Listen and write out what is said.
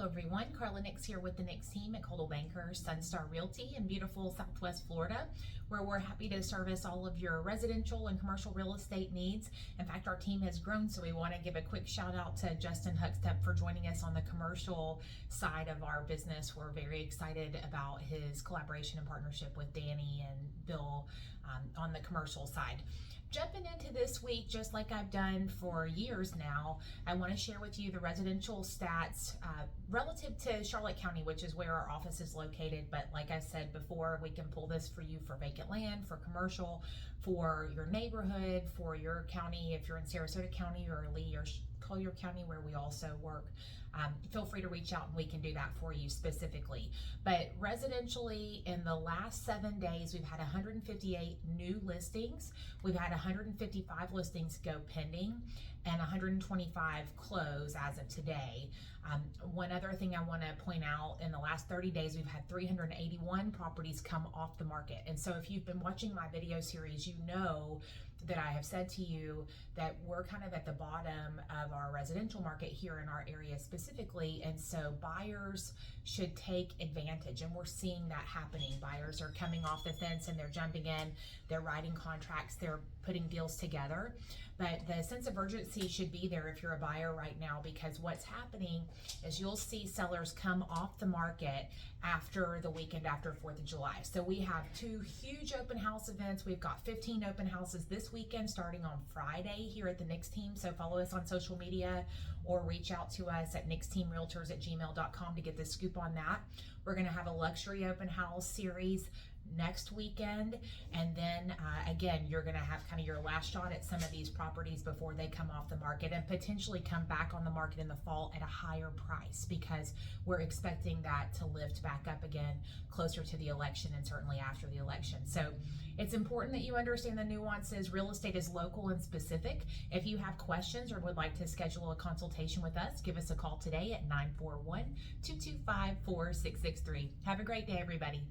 everyone. Carla Nix here with the Nix team at Coldwell Banker Sunstar Realty in beautiful Southwest Florida, where we're happy to service all of your residential and commercial real estate needs. In fact, our team has grown, so we want to give a quick shout out to Justin Huckstep for joining us on the commercial side of our business. We're very excited about his collaboration and partnership with Danny and Bill on the commercial side. Jumping into this week, just like I've done for years now, I want to share with you the residential stats relative to Charlotte County, which is where our office is located. But like I said before, we can pull this for you for vacant land, for commercial, for your neighborhood, for your county. If you're in Sarasota County or Lee or Collier County, where we also work, feel free to reach out and we can do that for you specifically. But residentially, in the last 7 days, we've had 158 new listings. We've had 155 listings go pending and 125 close as of today. One other thing I want to point out, in the last 30 days, we've had 381 properties come off the market. And so if you've been watching my video series, you know that I have said to you that we're kind of at the bottom of our residential market here in our area specifically. And so buyers should take advantage, and we're seeing that happening. Buyers are coming off the fence and they're jumping in, they're writing contracts, they're putting deals together. But the sense of urgency should be there if you're a buyer right now, because what's happening is you'll see sellers come off the market after the weekend after 4th of July. So we have 2 huge open house events. We've got 15 open houses this weekend starting on Friday here at the Nix team. So follow us on social media or reach out to us at nixteamrealtors@gmail.com to get the scoop on that. We're going to have a luxury open house series next weekend, and then again, you're going to have kind of your last shot at some of these properties before they come off the market and potentially come back on the market in the fall at a higher price, because we're expecting that to lift back up again closer to the election and certainly after the election. So it's important that you understand the nuances. Real estate is local and specific. If you have questions or would like to schedule a consultation with us, give us a call today at 941-225-4663. Have a great day, everybody.